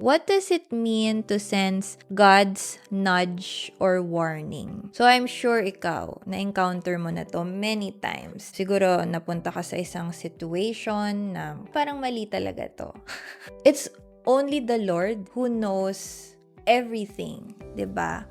What does it mean to sense God's nudge or warning? So I'm sure ikaw, na-encounter mo na to many times. Siguro napunta ka sa isang situation na parang mali talaga to. It's only the Lord who knows everything, 'di ba?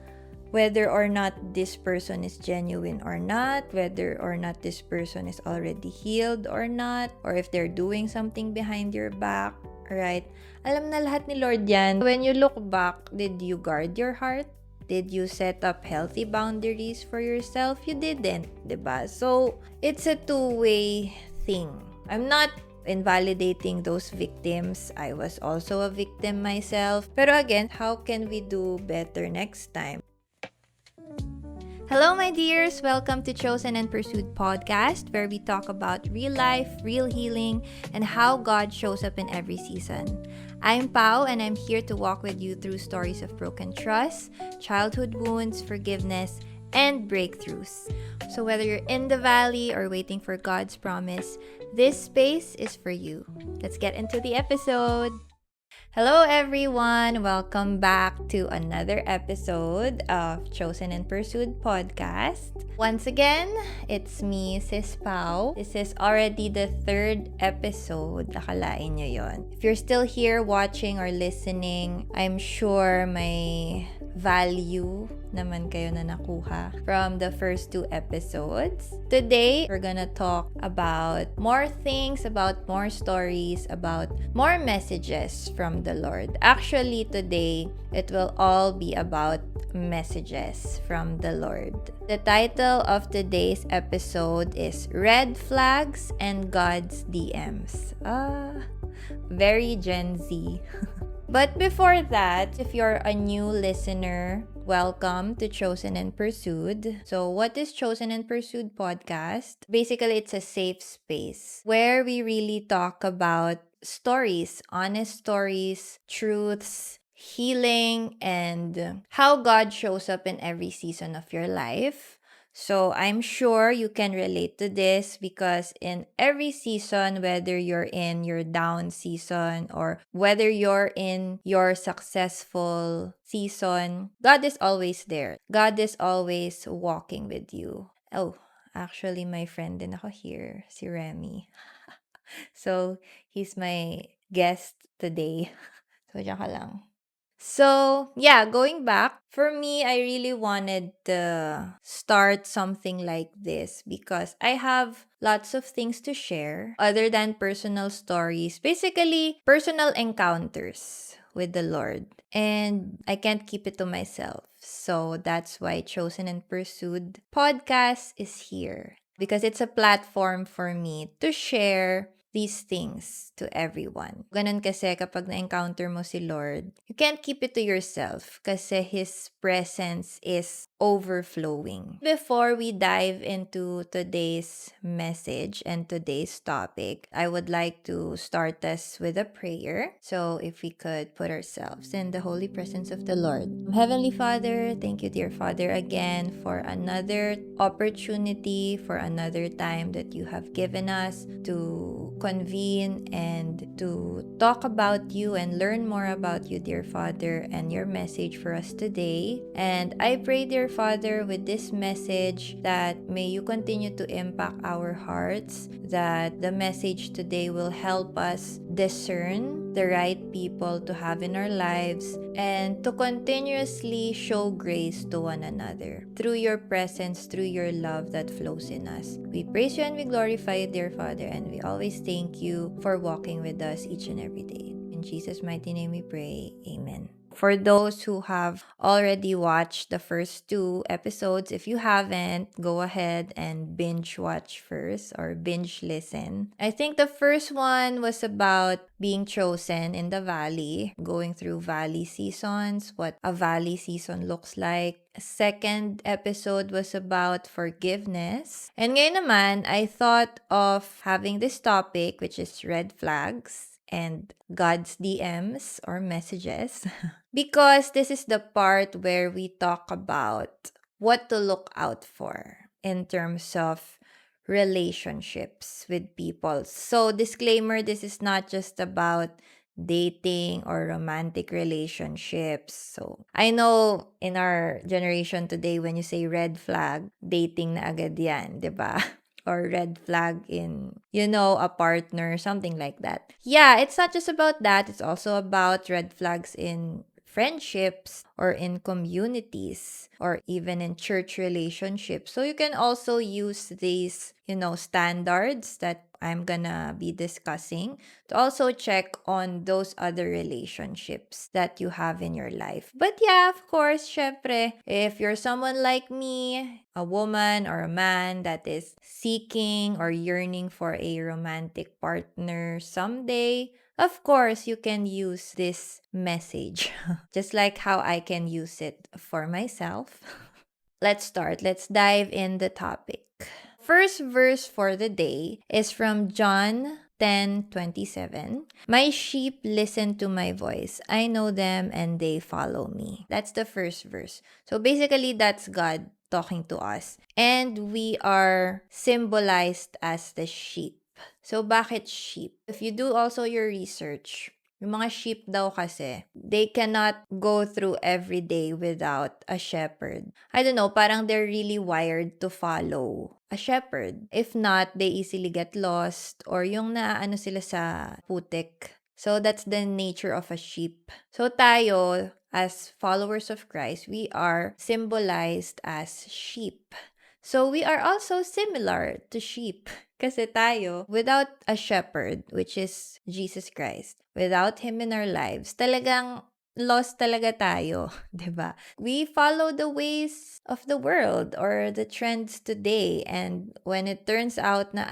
Whether or not this person is genuine or not, whether or not this person is already healed or not, or if they're doing something behind your back, right? Alam na lahat ni Lord yan. When you look back, did you guard your heart? Did you set up healthy boundaries for yourself? You didn't, diba? So, it's a two-way thing. I'm not invalidating those victims. I was also a victim myself. Pero again, how can we do better next time? Hello, my dears! Welcome to Chosen and Pursued podcast, where we talk about real life, real healing, and how God shows up in every season. I'm Pau, and I'm here to walk with you through stories of broken trust, childhood wounds, forgiveness, and breakthroughs. So whether you're in the valley or waiting for God's promise, this space is for you. Let's get into the episode. Hello everyone! Welcome back to another episode of Chosen and Pursued podcast. Once again, it's me, Sis Pau. This is already the third episode. Akalain nyo yon. If you're still here watching or listening, I'm sure may value naman kayo na nakuha from the first two episodes. Today, we're gonna talk about more things, about more stories, about more messages from the Lord. Actually, today, it will all be about messages from the Lord. The title of today's episode is Red Flags and God's DMs. Very Gen Z. But before that, if you're a new listener, welcome to Chosen and Pursued. So what is Chosen and Pursued podcast? Basically, it's a safe space where we really talk about stories, honest stories, truths, healing, and how God shows up in every season of your life. So I'm sure you can relate to this because in every season, whether you're in your down season or whether you're in your successful season, God is always there. God is always walking with you. Oh, actually, my friend din ako here, si Remy. So, he's my guest today. So, diyan ka lang. So, yeah, going back, for me, I really wanted to start something like this because I have lots of things to share other than personal stories, basically personal encounters with the Lord. And I can't keep it to myself. So that's why Chosen and Pursued podcast is here because it's a platform for me to share these things to everyone. Ganun kasi kapag na-encounter mo si Lord, you can't keep it to yourself kasi His presence is overflowing. Before we dive into today's message and today's topic, I would like to start us with a prayer. So if we could put ourselves in the holy presence of the Lord. Heavenly Father, thank you, dear Father, again for another opportunity, for another time that you have given us to convene and to talk about you and learn more about you, dear Father, and your message for us today. And I pray, dear Father, with this message that may you continue to impact our hearts, that the message today will help us discern the right people to have in our lives and to continuously show grace to one another through your presence, through your love that flows in us. We praise you and we glorify you, dear Father, and we always thank you for walking with us each and every day. In Jesus' mighty name we pray. Amen. For those who have already watched the first two episodes, if you haven't, go ahead and binge watch first or binge listen. I think the first one was about being chosen in the valley, going through valley seasons, what a valley season looks like. Second episode was about forgiveness. And ngayon naman, I thought of having this topic, which is red flags and God's DMs or messages. Because this is the part where we talk about what to look out for in terms of relationships with people. So, disclaimer, this is not just about dating or romantic relationships. So, I know in our generation today, when you say red flag, dating na agad yan, di ba? Or red flag in, a partner, something like that. Yeah, it's not just about that. It's also about red flags in friendships or in communities or even in church relationships. So you can also use these, standards that I'm gonna be discussing to also check on those other relationships that you have in your life. But yeah, of course, syempre, if you're someone like me, a woman or a man that is seeking or yearning for a romantic partner someday, of course, you can use this message, just like how I can use it for myself. Let's start. Let's dive in the topic. First verse for the day is from John 10:27. My sheep listen to my voice. I know them and they follow me. That's the first verse. So basically, that's God talking to us. And we are symbolized as the sheep. So bakit sheep? If you do also your research, yung mga sheep daw kasi, they cannot go through every day without a shepherd. I don't know, parang they're really wired to follow a shepherd. If not, they easily get lost or yung naaano sila sa putik. So that's the nature of a sheep. So tayo, as followers of Christ, we are symbolized as sheep. So we are also similar to sheep. Kasi tayo, without a shepherd, which is Jesus Christ, without Him in our lives, talagang lost talaga tayo, 'di ba? We follow the ways of the world or the trends today, and when it turns out na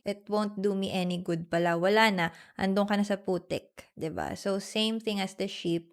it won't do me any good pala, wala na, andun ka na sa putik, 'di ba? So same thing as the sheep.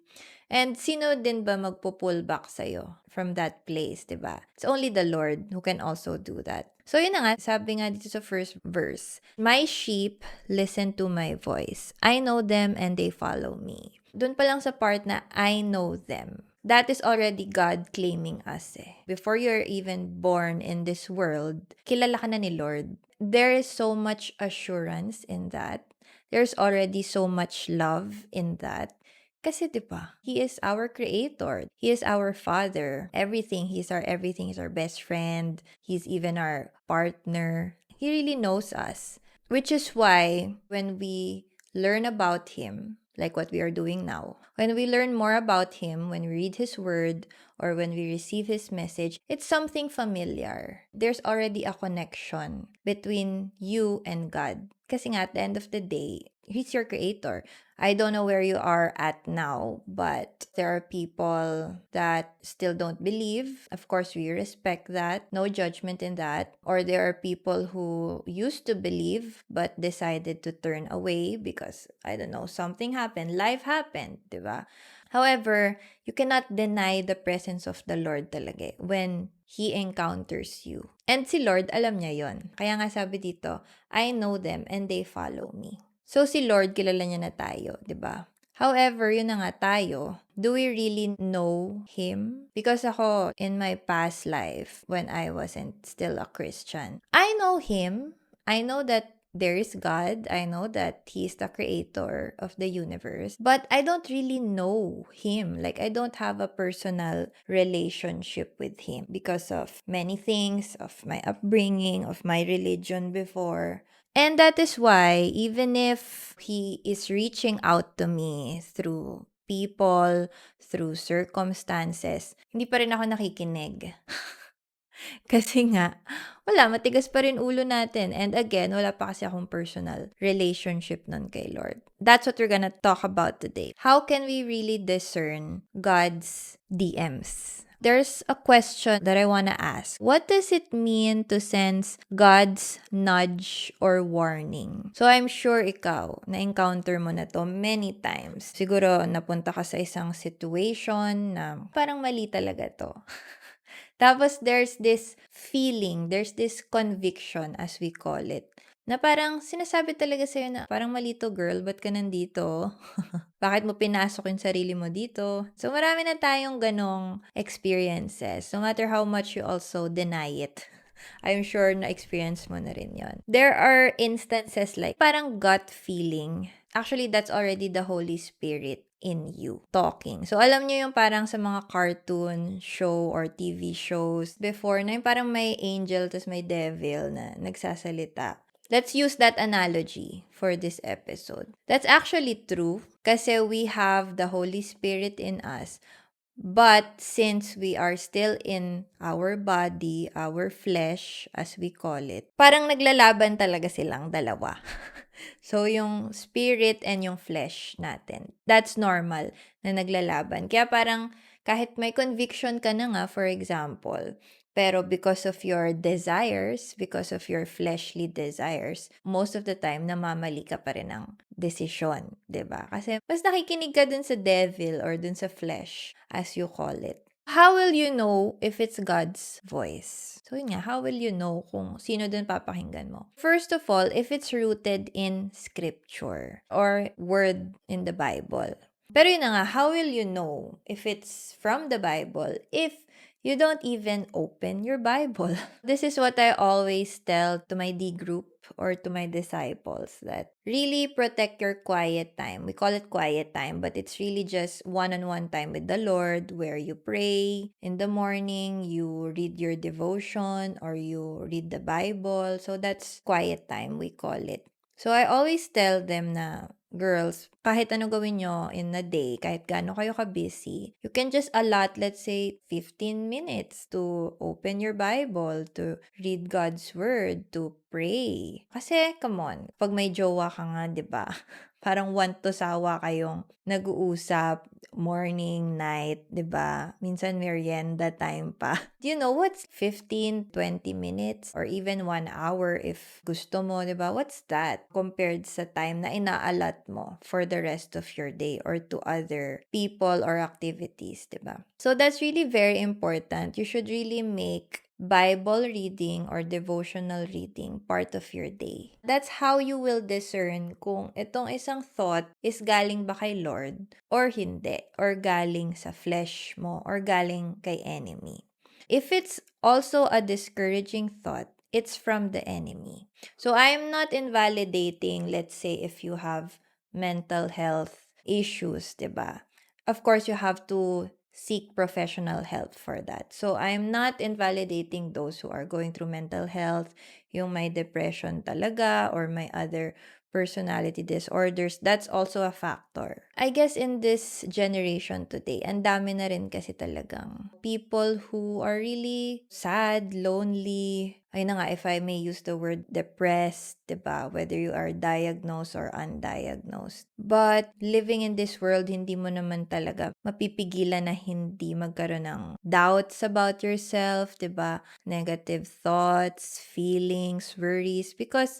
And sino din ba magpo-pull back sa'yo from that place, 'di ba? It's only the Lord who can also do that. So yun na nga, sabi nga dito sa first verse, my sheep listen to my voice. I know them and they follow me. Doon pa lang sa part na I know them. That is already God claiming us eh. Before you're even born in this world, kilala ka na ni Lord. There is so much assurance in that. There's already so much love in that. Kasi 'di ba, He is our creator. He is our father. Everything, He's our everything. He's our best friend. He's even our partner. He really knows us. Which is why when we learn about Him, like what we are doing now, when we learn more about Him, when we read His word, or when we receive His message, it's something familiar. There's already a connection between you and God. Kasi nga, at the end of the day, He's your creator. I don't know where you are at now, but there are people that still don't believe. Of course, we respect that. No judgment in that. Or there are people who used to believe but decided to turn away because, I don't know, something happened. Life happened, di ba? However, you cannot deny the presence of the Lord talaga when He encounters you. And si Lord, alam niya yon. Kaya nga sabi dito, I know them and they follow me. So si Lord, kilala niya na tayo, 'di ba? However, yun na nga tayo. Do we really know Him? Because ako, in my past life, when I wasn't still a Christian, I know Him. I know that there is God. I know that He is the creator of the universe. But I don't really know Him. Like, I don't have a personal relationship with Him because of many things, of my upbringing, of my religion before. And that is why, even if He is reaching out to me through people, through circumstances, hindi pa rin ako nakikinig. Kasi nga, wala, matigas pa rin ulo natin. And again, wala pa kasi akong personal relationship nun kay Lord. That's what we're gonna talk about today. How can we really discern God's DMs? There's a question that I want to ask. What does it mean to sense God's nudge or warning? So I'm sure ikaw, na-encounter mo na to many times. Siguro napunta ka sa isang situation na parang mali talaga to. Tapos there's this feeling, there's this conviction as we call it, na parang sinasabi talaga sa'yo na parang mali to girl, ba't ka nandito? Bakit mo pinasok yung sarili mo dito? So marami na tayong ganong experiences, no matter how much you also deny it. I'm sure na-experience mo na rin yon. There are instances like parang gut feeling Actually, that's already the Holy Spirit in you talking. So, alam nyo yung parang sa mga cartoon show or TV shows before na yung parang may angel tas may devil na nagsasalita. Let's use that analogy for this episode. That's actually true kasi we have the Holy Spirit in us. But since we are still in our body, our flesh, as we call it, parang naglalaban talaga silang dalawa. So, yung spirit and yung flesh natin, that's normal na naglalaban. Kaya parang kahit may conviction ka na nga, for example, pero because of your desires, because of your fleshly desires, most of the time, namamali ka pa rin ng desisyon, 'di ba? Kasi mas nakikinig ka dun sa devil or dun sa flesh, as you call it. How will you know if it's God's voice? So yun nga, how will you know kung sino dun papakinggan mo? First of all, if it's rooted in scripture or word in the Bible. Pero yun na nga, how will you know if it's from the Bible if you don't even open your Bible? This is what I always tell to my D group or to my disciples, that really protect your quiet time. We call it quiet time, but it's really just one-on-one time with the Lord where you pray in the morning, you read your devotion, or you read the Bible. So that's quiet time, we call it. So I always tell them na, girls, kahit ano gawin nyo in a day, kahit gaano kayo ka-busy, you can just allot, let's say, 15 minutes to open your Bible, to read God's Word, to pray. Kasi, come on, pag may jowa ka nga, di ba? Parang want to sawa kayong nag-uusap, morning, night, di ba? Minsan merienda time pa. Do you know what's 15, 20 minutes or even 1 hour if gusto mo, di ba? What's that compared sa time na inaalat mo for the rest of your day or to other people or activities, di ba? So that's really very important. You should really make Bible reading or devotional reading part of your day. That's how you will discern kung itong isang thought is galing ba kay Lord or hindi, or galing sa flesh mo, or galing kay enemy. If it's also a discouraging thought, it's from the enemy. So I'm not invalidating, let's say, if you have mental health issues, diba? Of course, you have to seek professional help for that. So I'm not invalidating those who are going through mental health, yung may depression talaga or may other personality disorders. That's also a factor. I guess in this generation today, ang dami na rin kasi talagang people who are really sad, lonely. Ayun na nga, if I may use the word depressed, diba? Whether you are diagnosed or undiagnosed. But living in this world, hindi mo naman talaga mapipigilan na hindi magkaroon ng doubts about yourself, diba? Negative thoughts, feelings, worries. Because,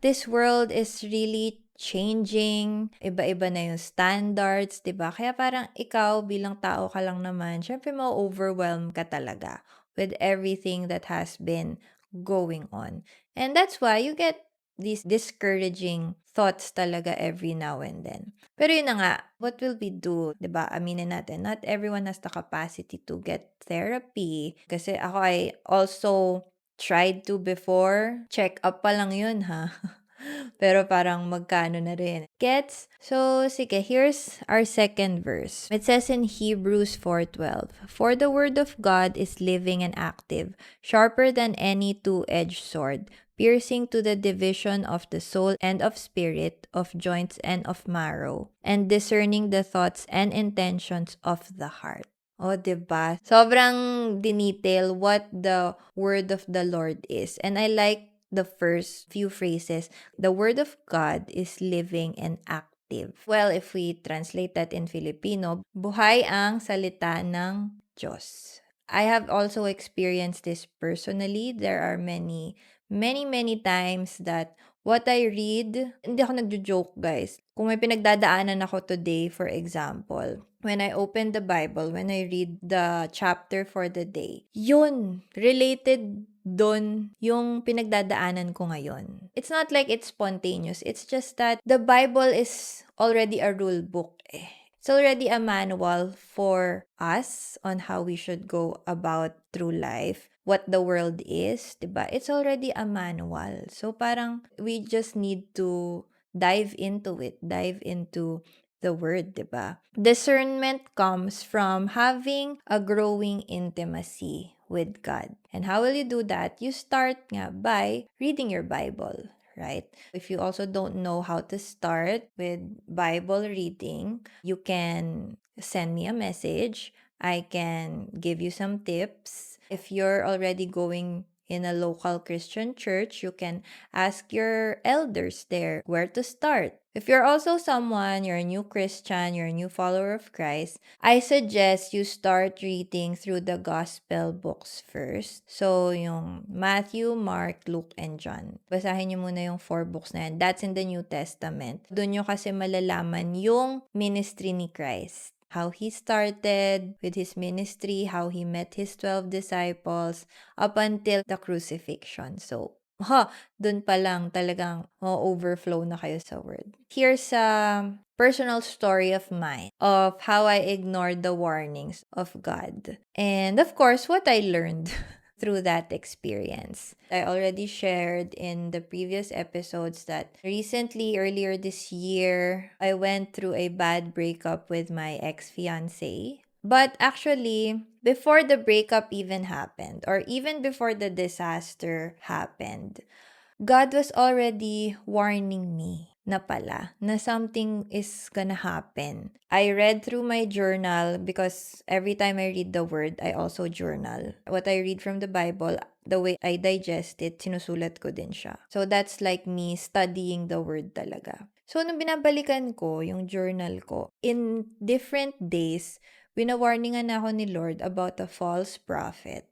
this world is really changing, iba-iba na yung standards, 'di ba? Kaya parang ikaw bilang tao ka lang naman, syempre ma-overwhelm ka talaga with everything that has been going on. And that's why you get these discouraging thoughts talaga every now and then. Pero yun na nga, what will we do? 'Di ba? Aminin natin, not everyone has the capacity to get therapy. Kasi ako, I also tried to before. Check up pa lang yun, ha? Pero parang magkano na rin. Gets? So, sige, here's our second verse. It says in Hebrews 4:12, "For the word of God is living and active, sharper than any two-edged sword, piercing to the division of the soul and of spirit, of joints and of marrow, and discerning the thoughts and intentions of the heart." O, diba? Sobrang dinetail what the word of the Lord is. And I like the first few phrases. The word of God is living and active. Well, if we translate that in Filipino, buhay ang salita ng Diyos. I have also experienced this personally. There are many, many, many times that what I read, hindi ako nagjo-joke, guys. Kung may pinagdadaanan ako today, for example, when I open the Bible, when I read the chapter for the day, yun, related doon yung pinagdadaanan ko ngayon. It's not like it's spontaneous. It's just that the Bible is already a rule book eh. It's already a manual for us on how we should go about through life, what the world is, diba? It's already a manual. So parang we just need to dive into it, dive into the word, diba? Discernment comes from having a growing intimacy with God. And how will you do that? You start nga by reading your Bible, right? If you also don't know how to start with Bible reading, you can send me a message. I can give you some tips. If you're already going in a local Christian church, you can ask your elders there where to start. If you're also someone, you're a new Christian, you're a new follower of Christ, I suggest you start reading through the gospel books first. So, yung Matthew, Mark, Luke, and John. Basahin niyo muna yung 4 books na yan. That's in the New Testament. Doon nyo kasi malalaman yung ministry ni Christ. How he started with his ministry, how he met his 12 disciples, up until the crucifixion. So, dun pa lang talagang overflow na kayo sa word. Here's a personal story of mine of how I ignored the warnings of God. And of course, what I learned through that experience. I already shared in the previous episodes that recently, earlier this year, I went through a bad breakup with my ex-fiancé. But actually, before the breakup even happened, or even before the disaster happened, God was already warning me na pala, na something is gonna happen. I read through my journal because every time I read the word, I also journal. What I read from the Bible, the way I digest it, sinusulat ko din siya. So that's like me studying the word talaga. So nung binabalikan ko yung journal ko, in different days, winawarningan ako ni Lord about a false prophet.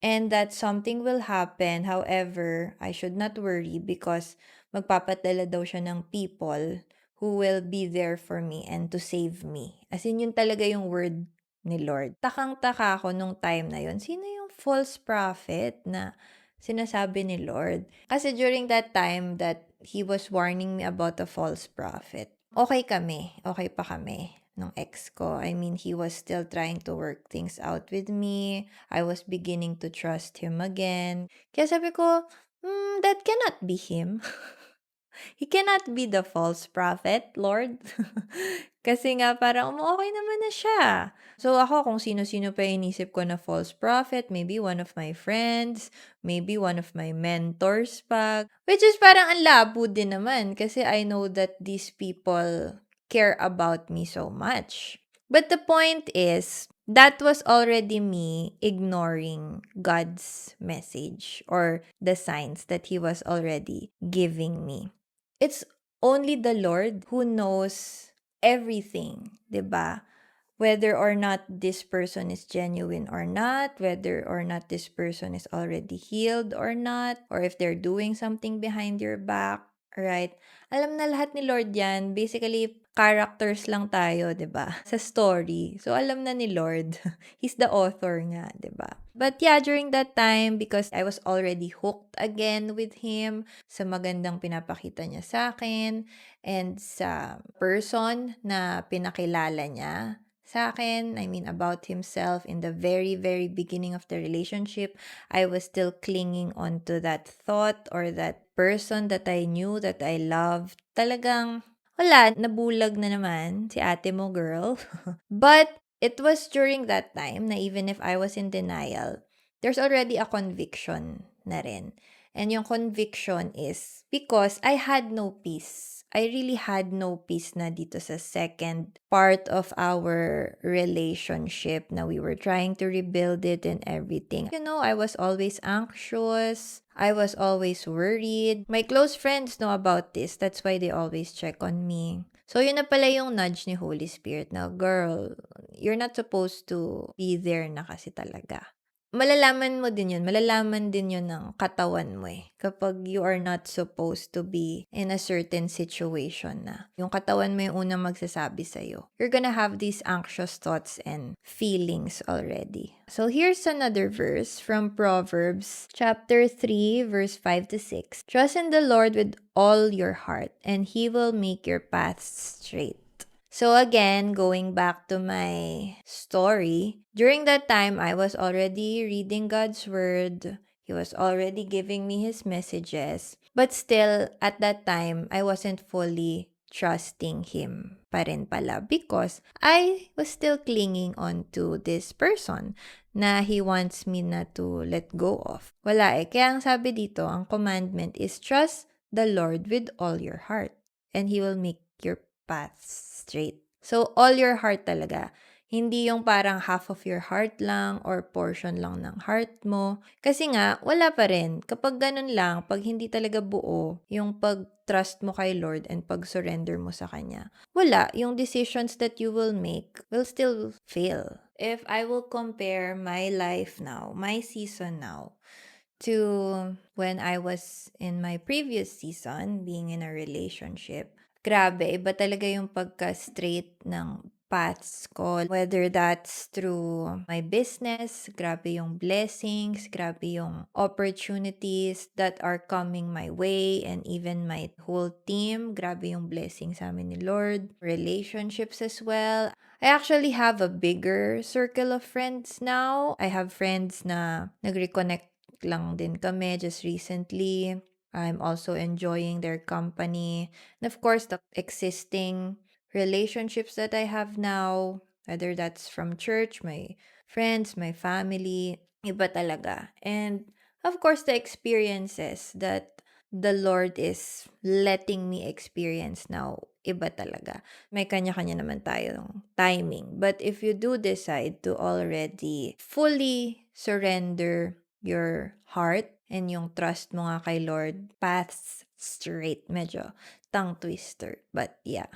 And that something will happen. However, I should not worry because magpapadala daw siya ng people who will be there for me and to save me. As in, yun talaga yung word ni Lord. Takang-taka ako nung time na yun. Sino yung false prophet na sinasabi ni Lord? Kasi during that time that he was warning me about a false prophet, okay kami. Okay pa kami nung ex ko. I mean, he was still trying to work things out with me. I was beginning to trust him again. Kaya sabi ko, that cannot be him. He cannot be the false prophet, Lord. Kasi nga parang okay naman na siya. So ako, kung sino-sino pa inisip ko na false prophet, maybe one of my friends, maybe one of my mentors pa. Which is parang ang labo din naman kasi I know that these people care about me so much. But the point is, that was already me ignoring God's message or the signs that He was already giving me. It's only the Lord who knows everything, 'di ba? Whether or not this person is genuine or not, whether or not this person is already healed or not, or if they're doing something behind your back, right? Alam na lahat ni Lord yan. Basically, characters lang tayo, 'di ba? Sa story. So, alam na ni Lord. He's the author nga, 'di ba? But yeah, during that time, because I was already hooked again with Him, sa magandang pinapakita niya sa akin, and sa person na pinakilala niya sa akin, I mean, about himself in the very, very beginning of the relationship, I was still clinging on to that thought or that person that I knew, that I loved. Talagang, wala, nabulag na naman si ate mo, girl. But it was during that time na even if I was in denial, there's already a conviction na rin. And yung conviction is because I had no peace. I really had no peace na dito sa second part of our relationship na we were trying to rebuild it and everything. You know, I was always anxious. I was always worried. My close friends know about this. That's why they always check on me. So, yun na pala yung nudge ni Holy Spirit na, girl, you're not supposed to be there na kasi talaga. Malalaman mo din yun. Malalaman din yun ng katawan mo eh. Kapag you are not supposed to be in a certain situation na. Yung katawan mo yung unang magsasabi sa'yo. You're gonna have these anxious thoughts and feelings already. So here's another verse from Proverbs chapter 3 verse 5 to 6. Trust in the Lord with all your heart and He will make your paths straight. So again, going back to my story, during that time, I was already reading God's word. He was already giving me His messages. But still, at that time, I wasn't fully trusting him pa rin pala because I was still clinging on to this person na he wants me na to let go of. Wala eh. Kaya ang sabi dito, ang commandment is trust the Lord with all your heart and He will make your path straight. So, all your heart talaga. Hindi yung parang half of your heart lang or portion lang ng heart mo. Kasi nga, wala pa rin. Kapag ganun lang, pag hindi talaga buo, yung pag-trust mo kay Lord and pag-surrender mo sa Kanya, wala. Yung decisions that you will make will still fail. If I will compare my life now, my season now, to when I was in my previous season, being in a relationship, grabe, iba talaga yung pagka-straight ng paths ko. Whether that's through my business, grabe yung blessings, grabe yung opportunities that are coming my way, and even my whole team, grabe yung blessings sa amin ni Lord. Relationships as well. I actually have a bigger circle of friends now. I have friends na nag-reconnect lang din kami just recently. I'm also enjoying their company. And of course, the existing relationships that I have now, whether that's from church, my friends, my family, iba talaga. And of course, the experiences that the Lord is letting me experience now, iba talaga. May kanya-kanya naman tayong timing. But if you do decide to already fully surrender your heart and yung trust mo nga kay Lord, paths straight. Medyo tongue twister. But yeah.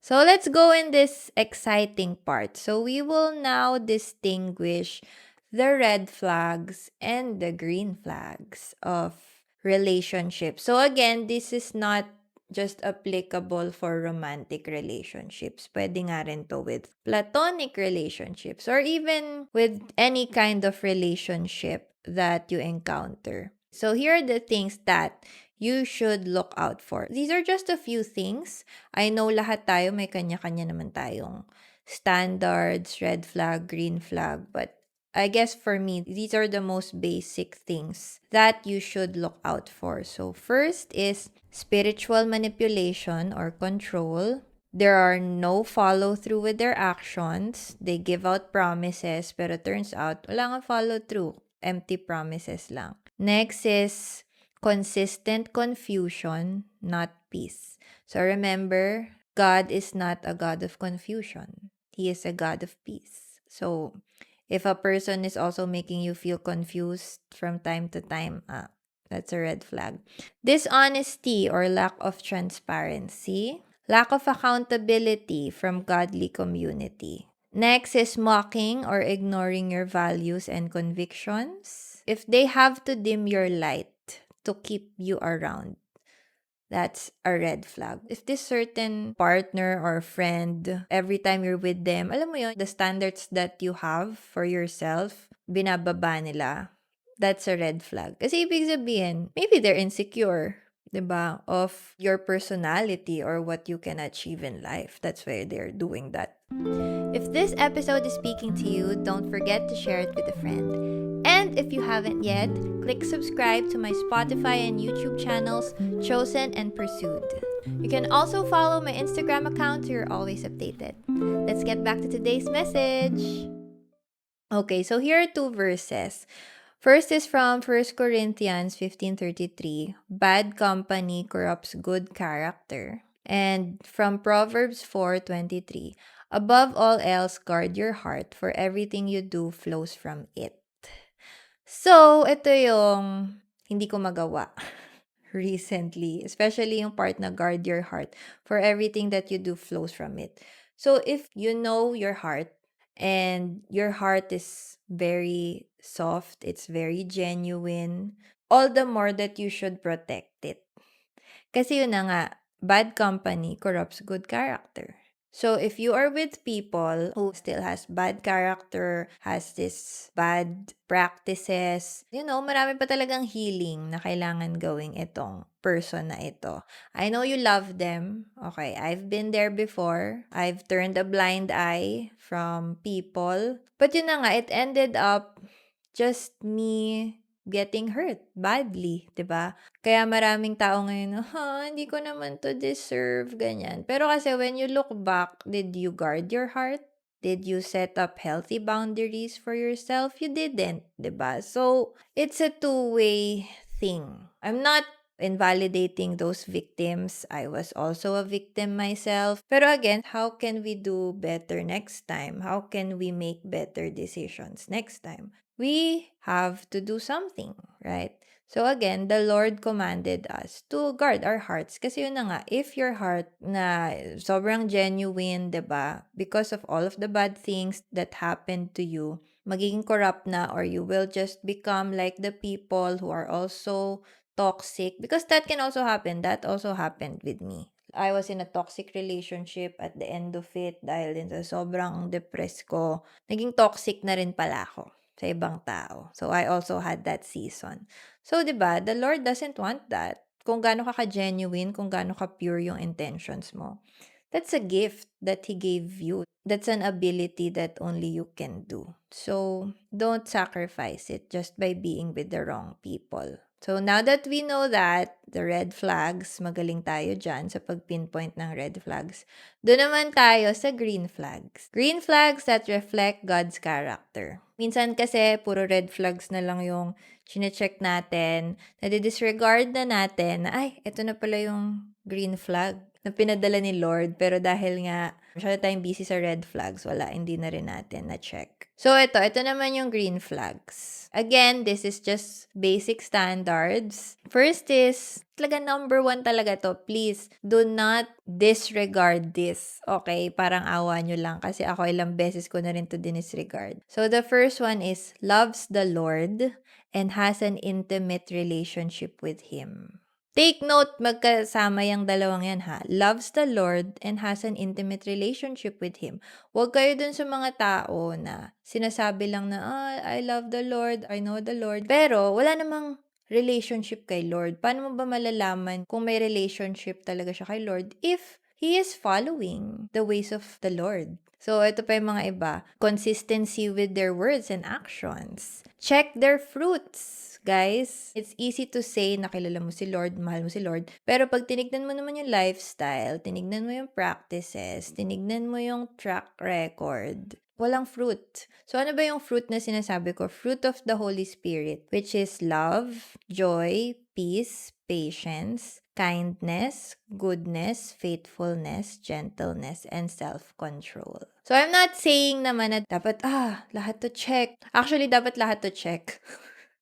So let's go in this exciting part. So we will now distinguish the red flags and the green flags of relationships. So again, this is not just applicable for romantic relationships. Pwede nga rin to with platonic relationships or even with any kind of relationship that you encounter. So here are the things that you should look out for. These are just a few things. I know lahat tayo may kanya-kanya naman tayong standards, red flag, green flag, but I guess for me, these are the most basic things that you should look out for. So first is spiritual manipulation or control. There are no follow-through with their actions. They give out promises, pero turns out, wala nga follow-through. Empty promises lang. Next is consistent confusion, not peace. So remember, God is not a God of confusion. He is a God of peace. So if a person is also making you feel confused from time to time, that's a red flag. Dishonesty or lack of transparency. Lack of accountability from godly community. Next is mocking or ignoring your values and convictions. If they have to dim your light to keep you around, that's a red flag. If this certain partner or friend, every time you're with them, alam mo yun, the standards that you have for yourself, binababa nila, that's a red flag. Kasi ibig sabihin, maybe they're insecure, 'di ba, of your personality or what you can achieve in life. That's why they're doing that. If this episode is speaking to you, don't forget to share it with a friend. And if you haven't yet, click subscribe to my Spotify and YouTube channels, Chosen and Pursued. You can also follow my Instagram account so you're always updated. Let's get back to today's message. Okay, so here are two verses. First is from 1 Corinthians 15:33, bad company corrupts good character. And from Proverbs 4:23, above all else, guard your heart, for everything you do flows from it. So, ito yung hindi ko magawa recently, especially yung part na guard your heart, for everything that you do flows from it. So, if you know your heart, and your heart is very soft, it's very genuine, all the more that you should protect it. Kasi yun na nga, bad company corrupts good character. So if you are with people who still has bad character, has this bad practices, marami pa talagang healing na kailangan gawing itong person na ito. I know you love them. Okay, I've been there before. I've turned a blind eye from people. But yun na nga, it ended up just me getting hurt badly, 'di ba? Kaya maraming tao ngayon, hindi ko naman 'to deserve, ganyan. Pero kasi when you look back, did you guard your heart? Did you set up healthy boundaries for yourself? You didn't, 'di ba? So, it's a two-way thing. I'm not invalidating those victims. I was also a victim myself. Pero again, how can we do better next time? How can we make better decisions next time? We have to do something, right? So again, the Lord commanded us to guard our hearts. Kasi yun na nga, if your heart na sobrang genuine, 'di ba? Because of all of the bad things that happened to you, magiging corrupt na, or you will just become like the people who are also toxic, because that can also happen. That also happened with me. I was in a toxic relationship. At the end of it, dahil din sa sobrang depressed ko, naging toxic na rin pala ako sa ibang tao. So, I also had that season. So, 'di ba, the Lord doesn't want that. Kung gaano ka ka-genuine, kung gaano ka-pure yung intentions mo. That's a gift that He gave you. That's an ability that only you can do. So, don't sacrifice it just by being with the wrong people. So, now that we know that, the red flags, magaling tayo dyan sa pag-pinpoint ng red flags. Doon naman tayo sa green flags. Green flags that reflect God's character. Minsan kasi, puro red flags na lang yung chine-check natin, nadi-disregard na natin, ay, ito na pala yung green flag na pinadala ni Lord. Pero dahil nga, masyado tayong busy sa red flags, wala, hindi na rin natin na-check. So, ito naman yung green flags. Again, this is just basic standards. First is, talaga number 1 talaga to. Please, do not disregard this. Okay? Parang awa nyo lang kasi ako ilang beses ko na rin to dinisregard. So, the first one is, loves the Lord and has an intimate relationship with Him. Take note, magkasama yung dalawang yan ha. Loves the Lord and has an intimate relationship with Him. Huwag kayo dun sa mga tao na sinasabi lang na, I love the Lord, I know the Lord. Pero wala namang relationship kay Lord. Paano mo ba malalaman kung may relationship talaga siya kay Lord if he is following the ways of the Lord? So, ito pa yung mga iba. Consistency with their words and actions. Check their fruits. Guys, it's easy to say na kilala mo si Lord, mahal mo si Lord. Pero pag tinignan mo naman yung lifestyle, tinignan mo yung practices, tinignan mo yung track record, walang fruit. So, ano ba yung fruit na sinasabi ko? Fruit of the Holy Spirit, which is love, joy, peace, patience, kindness, goodness, faithfulness, gentleness, and self-control. So, I'm not saying naman na dapat, lahat to check. Actually, dapat lahat to check.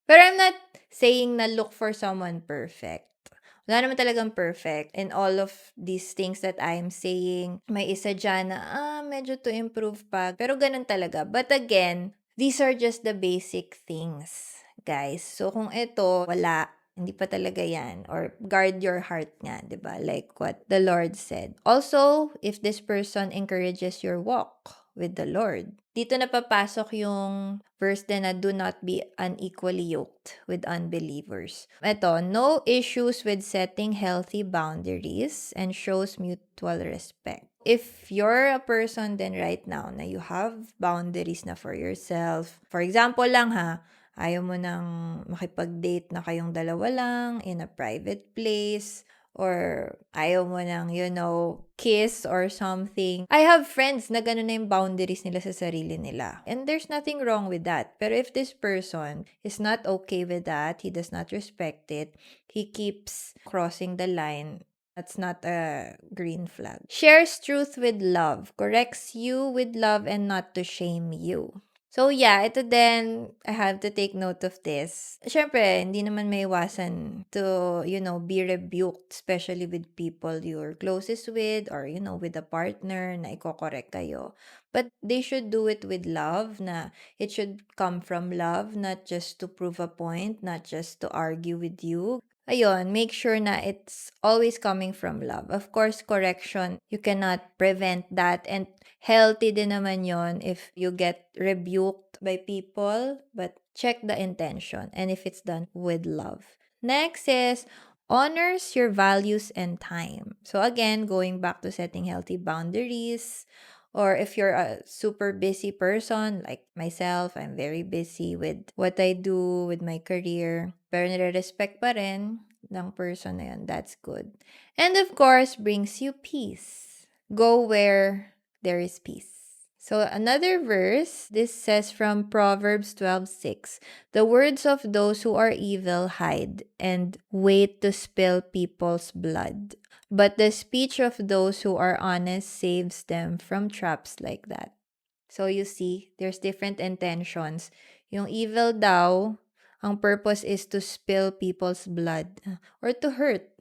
Pero I'm not saying na look for someone perfect. Wala naman talagang perfect. And all of these things that I'm saying, may isa dyan na, medyo to improve pa. Pero ganun talaga. But again, these are just the basic things, guys. So kung ito, wala, hindi pa talaga yan. Or guard your heart nga, di ba? Like what the Lord said. Also, if this person encourages your walk with the Lord, dito na papasok yung verse din na do not be unequally yoked with unbelievers. Ito, no issues with setting healthy boundaries and shows mutual respect. If you're a person then right now na you have boundaries na for yourself, for example lang ha, ayaw mo nang makipag-date na kayong dalawa lang in a private place, or ayaw mo nang, kiss or something. I have friends na gano'n na yung boundaries nila sa sarili nila. And there's nothing wrong with that. Pero if this person is not okay with that, he does not respect it, he keeps crossing the line, that's not a green flag. Shares truth with love. Corrects you with love and not to shame you. So yeah, ito din, I have to take note of this. Siyempre, hindi naman maiwasan to, be rebuked, especially with people you're closest with, or, with a partner na iko-correct kayo. But they should do it with love, na it should come from love, not just to prove a point, not just to argue with you. Ayun, make sure na it's always coming from love. Of course, correction, you cannot prevent that. And healthy din naman yon if you get rebuked by people. But check the intention and if it's done with love. Next is honors your values and time. So again, going back to setting healthy boundaries, Or if you're a super busy person, like myself, I'm very busy with what I do, with my career. Pero nire-respect pa rin ng person na yun. That's good. And of course, brings you peace. Go where there is peace. So another verse, this says from Proverbs 12:6, the words of those who are evil hide and wait to spill people's blood. But the speech of those who are honest saves them from traps like that. So you see, there's different intentions. Yung evil daw, ang purpose is to spill people's blood or to hurt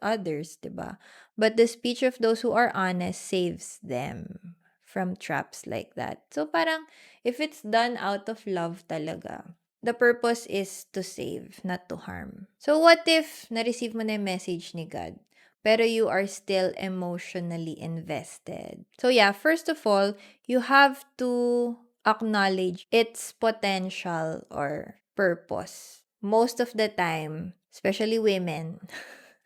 others, 'di ba? But the speech of those who are honest saves them from traps like that. So parang if it's done out of love talaga, the purpose is to save, not to harm. So what if na-receive mo na yung message ni God, pero you are still emotionally invested? So yeah, first of all, you have to acknowledge its potential or purpose. Most of the time, especially women,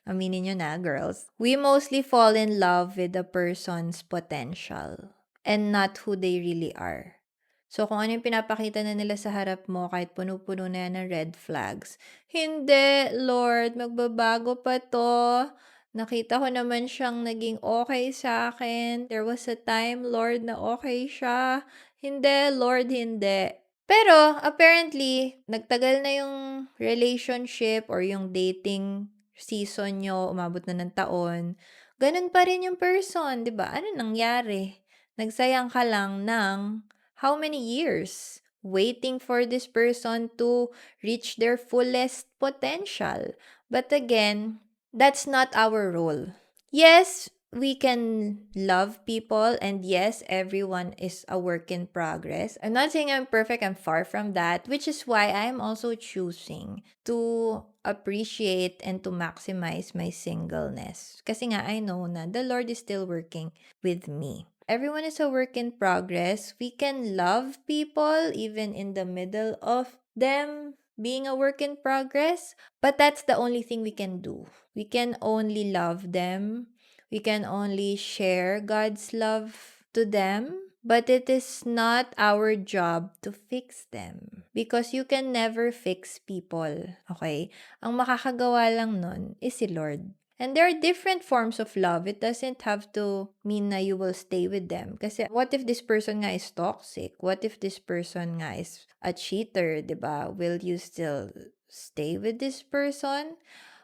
aminin nyo na, girls, we mostly fall in love with a person's potential and not who they really are. So, kung ano yung pinapakita na nila sa harap mo, kahit puno-puno na yan ng red flags, hindi, Lord, magbabago pa to. Nakita ko naman siyang naging okay sa akin. There was a time, Lord, na okay siya. Hindi, Lord, hindi. Pero, apparently, nagtagal na yung relationship or yung dating season nyo, umabot na ng taon, ganun pa rin yung person, di ba? Ano nangyari? Nagsayang ka lang ng how many years waiting for this person to reach their fullest potential. But again, that's not our role. Yes, we can love people, and yes, everyone is a work in progress. I'm not saying I'm perfect, I'm far from that, which is why I'm also choosing to appreciate and to maximize my singleness. Kasi nga, I know na the Lord is still working with me. Everyone is a work in progress. We can love people even in the middle of them being a work in progress, but that's the only thing we can do. We can only love them. We can only share God's love to them, but it is not our job to fix them because you can never fix people, okay? Ang makakagawa lang nun is si Lord. And there are different forms of love. It doesn't have to mean na you will stay with them. Kasi what if this person nga is toxic? What if this person nga is a cheater, diba? Will you still stay with this person?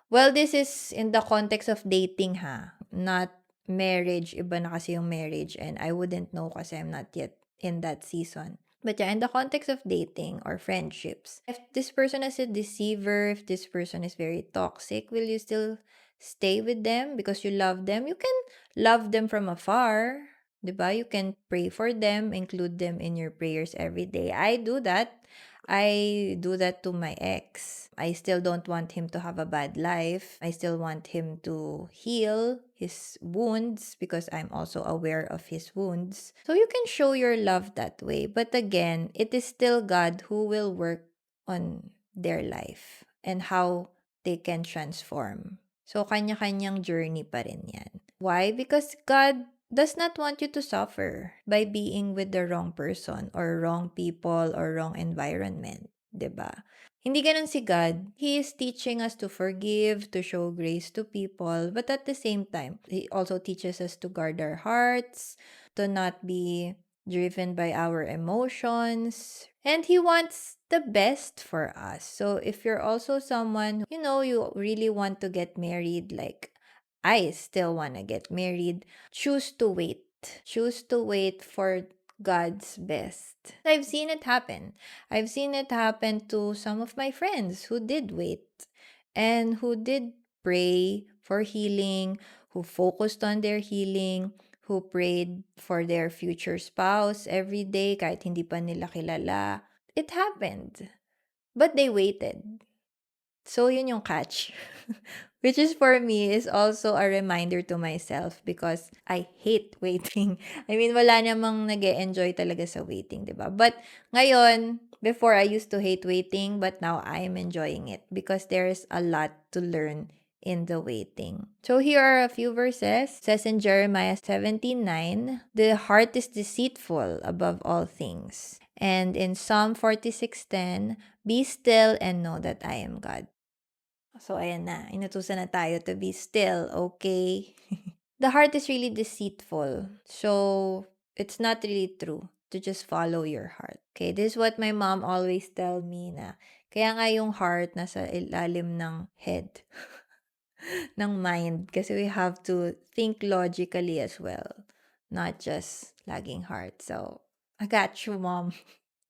Well, this is in the context of dating ha. Not marriage. Iba na kasi yung marriage. And I wouldn't know kasi I'm not yet in that season. But yeah, in the context of dating or friendships, if this person is a deceiver, if this person is very toxic, will you still stay with them because you love them? You can love them from afar, 'di ba? You can pray for them, include them in your prayers every day. I do that. I do that to my ex. I still don't want him to have a bad life. I still want him to heal his wounds because I'm also aware of his wounds. So you can show your love that way. But again, it is still God who will work on their life and how they can transform. So kanya-kanyang journey pa rin yan. Why? Because God does not want you to suffer by being with the wrong person or wrong people or wrong environment, 'di ba? Hindi ganun si God. He is teaching us to forgive, to show grace to people, but at the same time, He also teaches us to guard our hearts, to not be driven by our emotions, and He wants the best for us. So if you're also someone, you really want to get married, like I still want to get married, choose to wait. Choose to wait for God's best. I've seen it happen. I've seen it happen to some of my friends who did wait and who did pray for healing, who focused on their healing, who prayed for their future spouse every day kahit hindi pa nila kilala. It happened. But they waited. So, yun yung catch. Which is for me is also a reminder to myself because I hate waiting. I mean, wala namang nag-e-enjoy talaga sa waiting, di ba? But ngayon, before I used to hate waiting, but now I am enjoying it because there's a lot to learn in the waiting. So here are a few verses. It says in Jeremiah 17:9, the heart is deceitful above all things. And in Psalm 46:10, be still and know that I am God. So ayan na, inutusan na tayo to be still, okay? The heart is really deceitful. So it's not really true to just follow your heart. Okay, this is what my mom always tell me na kaya nga yung heart nasa ilalim ng head, ng mind. Kasi we have to think logically as well, not just laging heart. So, I got you, mom.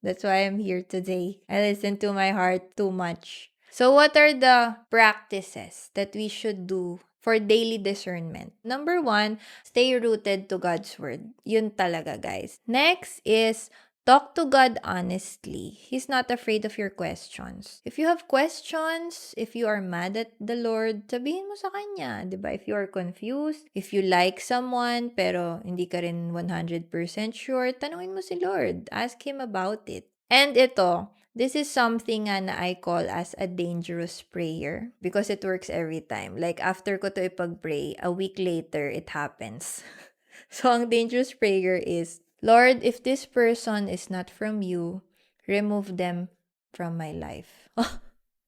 That's why I'm here today. I listen to my heart too much. So, what are the practices that we should do for daily discernment? Number one, stay rooted to God's word. Yun talaga, guys. Next is talk to God honestly. He's not afraid of your questions. If you have questions, if you are mad at the Lord, sabihin mo sa Kanya, di ba? If you are confused, if you like someone pero hindi ka rin 100% sure, tanungin mo si Lord. Ask Him about it. And ito, this is something na I call as a dangerous prayer because it works every time. Like, after ko to ipag-pray, a week later, it happens. So, ang dangerous prayer is, Lord, if this person is not from you, remove them from my life.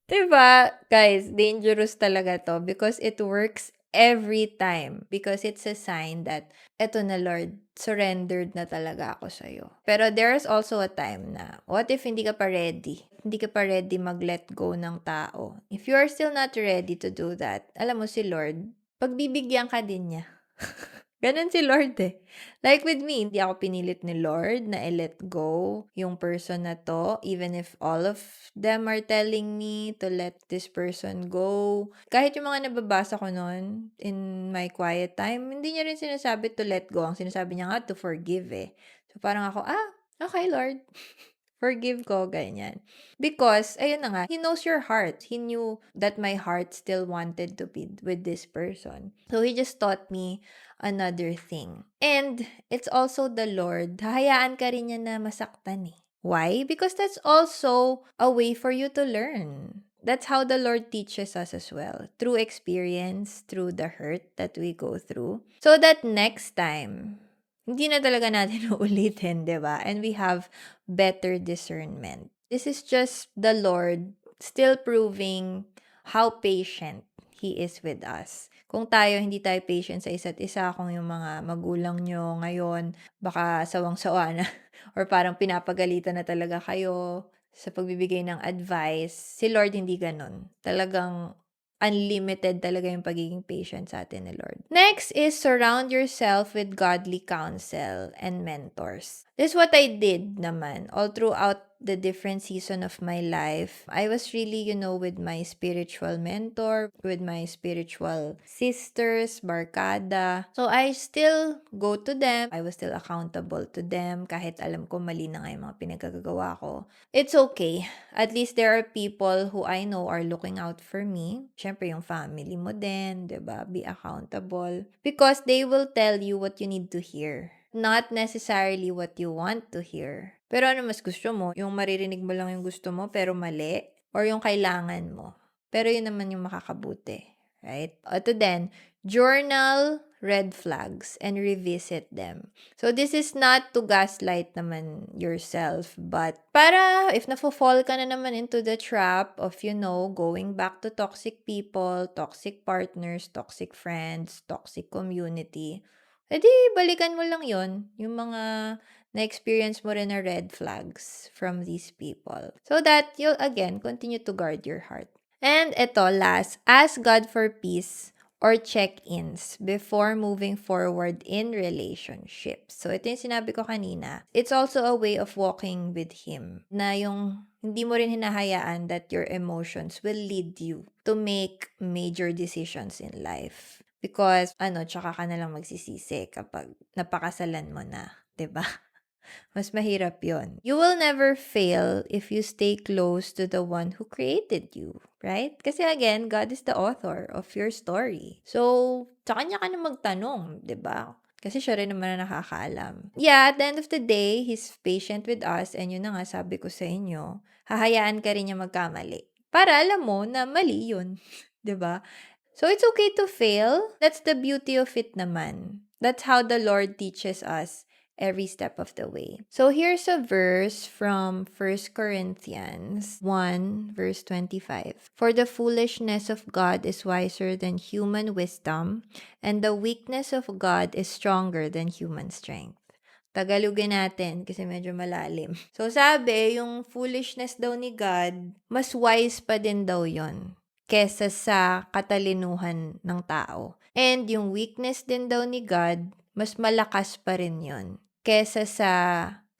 Diba? Guys, dangerous talaga to because it works every time. Because it's a sign that, eto na Lord, surrendered na talaga ako sa'yo. Pero there's also a time na, what if hindi ka pa ready? Hindi ka pa ready mag-let go ng tao. If you are still not ready to do that, alam mo si Lord, pagbibigyan ka din niya. Ganun si Lord eh. Like with me, hindi ako pinilit ni Lord na i-let go yung person na to, even if all of them are telling me to let this person go. Kahit yung mga nababasa ko noon in my quiet time, hindi niya rin sinasabi to let go. Ang sinasabi niya nga to forgive eh. So parang ako, okay Lord. Forgive ko, ganyan. Because, ayun na nga, He knows your heart. He knew that my heart still wanted to be with this person. So, He just taught me another thing. And, it's also the Lord. Hahayaan ka rin niya na masaktan eh. Why? Because that's also a way for you to learn. That's how the Lord teaches us as well. Through experience, through the hurt that we go through. So that next time, hindi na talaga natin uulitin, di ba? And we have better discernment. This is just the Lord still proving how patient He is with us. Kung tayo, hindi tayo patient sa isa't isa, kung yung mga magulang nyo ngayon, baka sawang-sawa na, or parang pinapagalitan na talaga kayo sa pagbibigay ng advice, si Lord hindi ganun. Talagang unlimited talaga yung pagiging patient sa atin ni Lord. Next is surround yourself with godly counsel and mentors. This is what I did naman all throughout the different season of my life. I was really, with my spiritual mentor, with my spiritual sisters, barkada. So, I still go to them. I was still accountable to them kahit alam ko mali na nga yung mga pinagkagagawa ko. It's okay. At least there are people who I know are looking out for me. Syempre, yung family mo din, 'di ba? Be accountable. Because they will tell you what you need to hear. Not necessarily what you want to hear. Pero ano mas gusto mo? Yung maririnig mo lang yung gusto mo pero mali? Or yung kailangan mo? Pero yun naman yung makakabuti. Right? Ito din, journal red flags and revisit them. So, this is not to gaslight naman yourself, but para if nafo-fall ka na naman into the trap of, going back to toxic people, toxic partners, toxic friends, toxic community, edi balikan mo lang yon yung mga na-experience mo rin na red flags from these people. So that you'll, again, continue to guard your heart. And ito, last, ask God for peace or check-ins before moving forward in relationships. So, ito yung sinabi ko kanina. It's also a way of walking with Him. Na yung hindi mo rin hinahayaan that your emotions will lead you to make major decisions in life. Because, tsaka ka na lang magsisisi kapag napakasalan mo na. 'Di ba? Mas mahirap yon. You will never fail if you stay close to the one who created you, right? Kasi again, God is the author of your story. So, sa kanya ka na magtanong, 'di ba? Kasi siya rin naman na nakakaalam. Yeah, at the end of the day, He's patient with us and yun na nga sabi ko sa inyo, hahayaan ka rin niya magkamali. Para alam mo na mali yun. 'Di ba? So it's okay to fail. That's the beauty of it naman. That's how the Lord teaches us every step of the way. So here's a verse from 1 Corinthians 1 verse 25. For the foolishness of God is wiser than human wisdom, and the weakness of God is stronger than human strength. Tagalogin natin kasi medyo malalim. So sabi, yung foolishness daw ni God, mas wise pa din daw yon kesa sa katalinuhan ng tao. And yung weakness din daw ni God, mas malakas pa rin yon kesa sa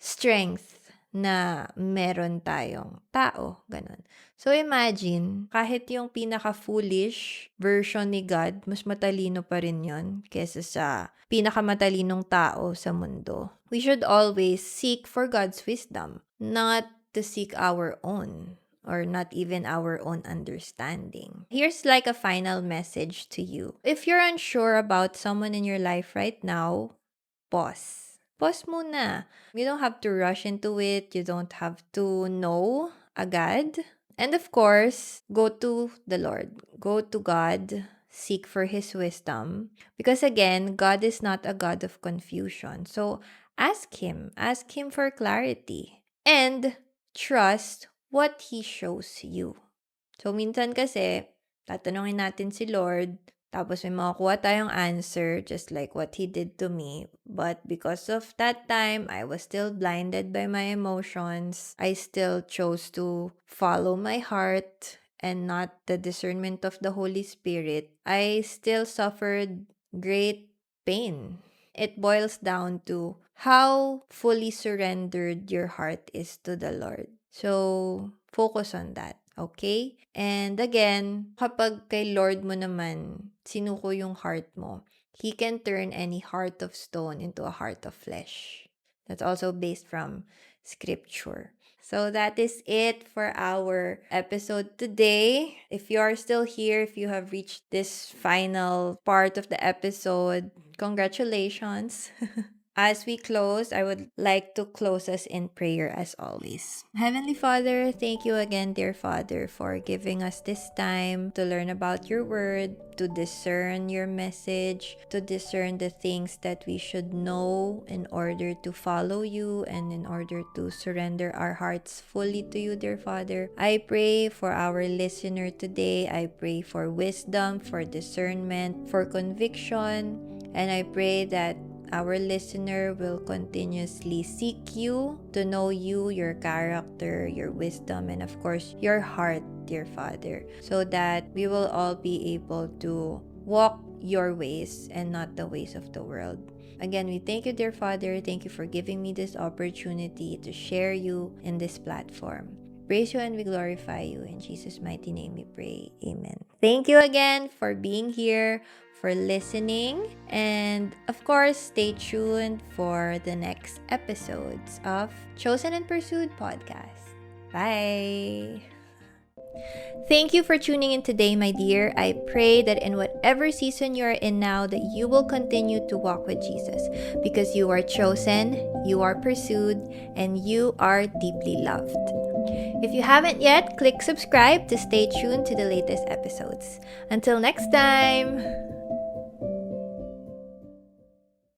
strength na meron tayong tao. Ganon. So imagine, kahit yung pinaka-foolish version ni God, mas matalino pa rin yon kesa sa pinakamatalinong tao sa mundo. We should always seek for God's wisdom, not to seek our own or not even our own understanding. Here's like a final message to you. If you're unsure about someone in your life right now, pause. Pause muna. You don't have to rush into it. You don't have to know agad. And of course, go to the Lord. Go to God. Seek for His wisdom. Because again, God is not a God of confusion. So, ask Him. Ask Him for clarity. And trust what He shows you. So, minsan kasi, tatanungin natin si Lord, tapos may makukuha tayong answer, just like what He did to me. But because of that time, I was still blinded by my emotions. I still chose to follow my heart and not the discernment of the Holy Spirit. I still suffered great pain. It boils down to how fully surrendered your heart is to the Lord. So, focus on that. Okay? And again, kapag kay Lord mo naman, sinuko yung heart mo, He can turn any heart of stone into a heart of flesh. That's also based from Scripture. So that is it for our episode today. If you are still here, if you have reached this final part of the episode, congratulations. As we close, I would like to close us in prayer as always. Heavenly Father, thank you again, dear Father, for giving us this time to learn about your word, to discern your message, to discern the things that we should know in order to follow you and in order to surrender our hearts fully to you, dear Father. I pray for our listener today. I pray for wisdom, for discernment, for conviction, and I pray that our listener will continuously seek you, to know you, your character, your wisdom, and of course, your heart, dear Father, so that we will all be able to walk your ways and not the ways of the world. Again, we thank you, dear Father. Thank you for giving me this opportunity to share you in this platform. Praise you and we glorify you. In Jesus' mighty name we pray. Amen. Thank you again for being here, for listening, and of course, stay tuned for the next episodes of Chosen and Pursued podcast. Bye! Thank you for tuning in today, my dear. I pray that in whatever season you're in now, that you will continue to walk with Jesus, because you are chosen, you are pursued, and you are deeply loved. If you haven't yet, click subscribe to stay tuned to the latest episodes. Until next time!